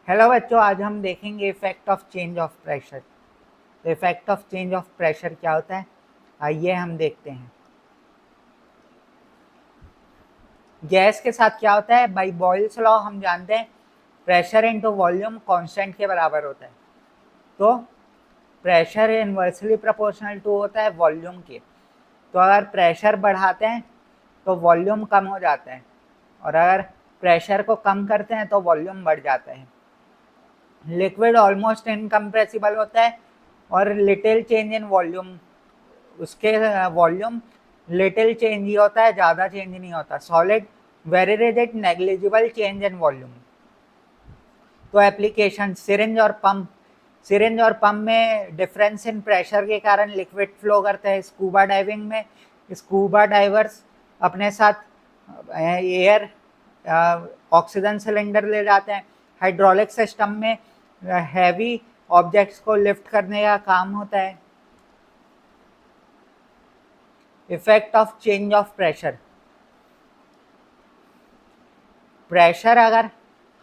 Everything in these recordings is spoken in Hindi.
हेलो बच्चों, आज हम देखेंगे effect of change of pressure. तो effect of change of pressure क्या होता है, आइए हम देखते हैं। गैस के साथ क्या होता है, बाय बॉयल्स लॉ हम जानते हैं प्रेशर इनटू वॉल्यूम कांस्टेंट के बराबर होता है। तो प्रेशर इनवर्सली प्रोपोर्शनल टू होता है वॉल्यूम के। तो अगर प्रेशर बढ़ाते हैं तो वॉल्यूम कम हो जाता है, और अगर प्रेशर को कम करते हैं तो वॉल्यूम बढ़ जाता है। लिक्विड ऑलमोस्ट इनकम्प्रेसिबल होता है और लिटिल चेंज इन वॉल्यूम, उसके वॉल्यूम लिटिल चेंज ही होता है, ज़्यादा चेंज नहीं होता। Solid very rigid negligible change in volume. तो एप्लीकेशन सिरिंज और पंप में डिफरेंस इन प्रेशर के कारण लिक्विड फ्लो करते हैं। स्कूबा डाइविंग में स्कूबा डाइवर्स अपने साथ एयर ऑक्सीजन सिलेंडर ले जाते हैं। हाइड्रोलिक सिस्टम में हैवी ऑब्जेक्ट्स को लिफ्ट करने का काम होता है। Effect of change of pressure, pressure अगर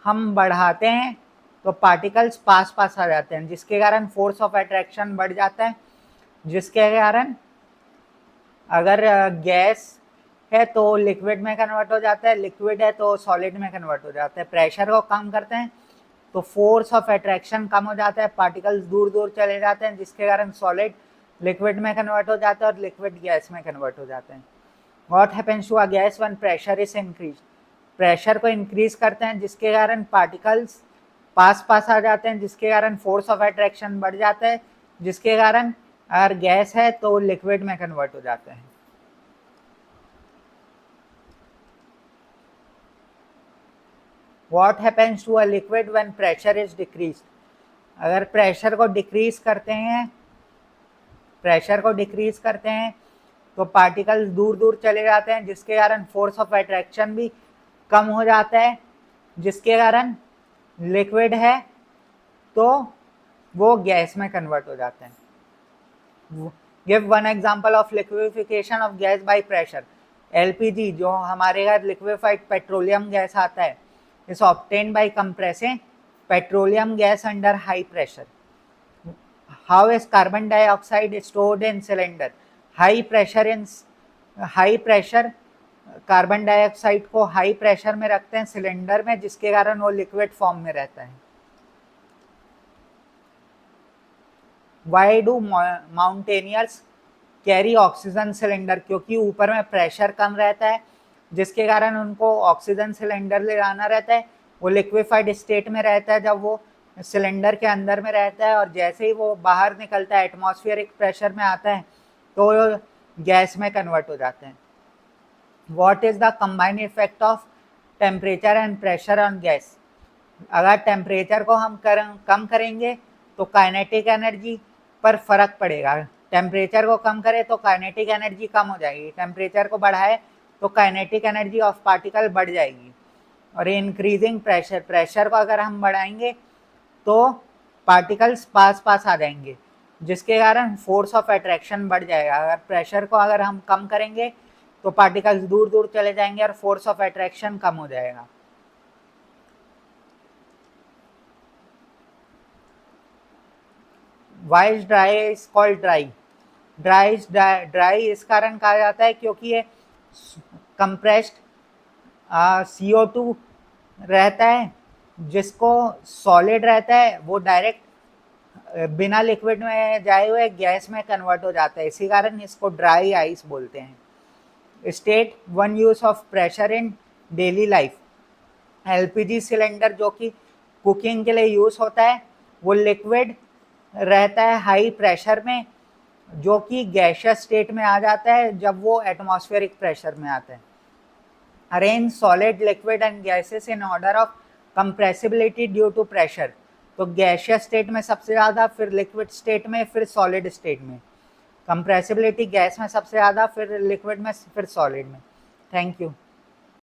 हम बढ़ाते हैं तो पार्टिकल्स पास पास आ जाते हैं, जिसके कारण फोर्स ऑफ अट्रैक्शन बढ़ जाता है, जिसके कारण अगर गैस है तो लिक्विड में कन्वर्ट हो जाता है, लिक्विड है तो सॉलिड में कन्वर्ट हो जाता है। प्रेशर को कम करते हैं तो फोर्स ऑफ अट्रैक्शन कम हो जाता है, पार्टिकल्स दूर दूर चले जाते हैं, जिसके कारण सॉलिड लिक्विड में कन्वर्ट हो जाता है और लिक्विड गैस में कन्वर्ट हो जाते हैं। What happens to a gas when pressure is increase, pressure को इंक्रीज करते हैं जिसके कारण पार्टिकल्स पास पास आ जाते हैं, जिसके कारण फोर्स ऑफ अट्रैक्शन बढ़ जाता है, जिसके कारण अगर गैस है तो लिक्विड में कन्वर्ट हो जाते हैं। What happens to a liquid when pressure is decrease, अगर प्रेशर को डिक्रीज करते हैं तो पार्टिकल्स दूर दूर चले जाते हैं, जिसके कारण फोर्स ऑफ अट्रैक्शन भी कम हो जाता है, जिसके कारण लिक्विड है तो वो गैस में कन्वर्ट हो जाते हैं। Give one example of liquefaction of gas by pressure. LPG जो हमारे घर लिक्विफाइड पेट्रोलियम गैस आता है, is obtained by compressing petroleum gas under high pressure. How is carbon dioxide stored in cylinder, high pressure carbon dioxide को हाई प्रेशर में रखते हैं सिलेंडर में, जिसके कारण वो लिक्विड फॉर्म में रहता है। Why do mountaineers carry oxygen cylinder, क्योंकि ऊपर में प्रेशर कम रहता है, जिसके कारण उनको ऑक्सीजन सिलेंडर ले जाना रहता है। वो लिक्विफाइड स्टेट में रहता है जब वो सिलेंडर के अंदर में रहता है, और जैसे ही वो बाहर निकलता है एटमॉस्फेरिक प्रेशर में आता है तो गैस में कन्वर्ट हो जाते हैं। What is the combined effect of temperature and pressure on gas, अगर टेम्परेचर को हम कम करेंगे तो काइनेटिक एनर्जी पर फर्क पड़ेगा। टेम्परेचर को कम करें तो काइनेटिक एनर्जी कम हो जाएगी, टेम्परेचर को बढ़ाए तो काइनेटिक एनर्जी ऑफ पार्टिकल बढ़ जाएगी। और इंक्रीजिंग प्रेशर को अगर हम बढ़ाएंगे तो पार्टिकल्स पास पास आ जाएंगे, जिसके कारण फोर्स ऑफ अट्रैक्शन बढ़ जाएगा। अगर प्रेशर को अगर हम कम करेंगे तो पार्टिकल्स दूर दूर चले जाएंगे और फोर्स ऑफ अट्रैक्शन कम हो जाएगा। Why is dry is called dry, dry इस कारण कहा जाता है क्योंकि ये कंप्रेस्ड CO2 रहता है, जिसको सॉलिड रहता है वो डायरेक्ट बिना लिक्विड में जाए हुए गैस में कन्वर्ट हो जाता है, इसी कारण इसको ड्राई आइस बोलते हैं। State one use of pressure in daily life, LPG cylinder जो कि कुकिंग के लिए यूज होता है वो लिक्विड रहता है हाई प्रेशर में, जो कि गैसियस स्टेट में आ जाता है जब वो एटमॉस्फेरिक प्रेशर में आता है। Arrange solid liquid and gases in order of compressibility due to pressure, तो गैसियस स्टेट में सबसे ज़्यादा, फिर लिक्विड स्टेट में, फिर सॉलिड स्टेट में। कंप्रेसिबिलिटी गैस में सबसे ज़्यादा, फिर लिक्विड में, फिर सॉलिड में। Thank you.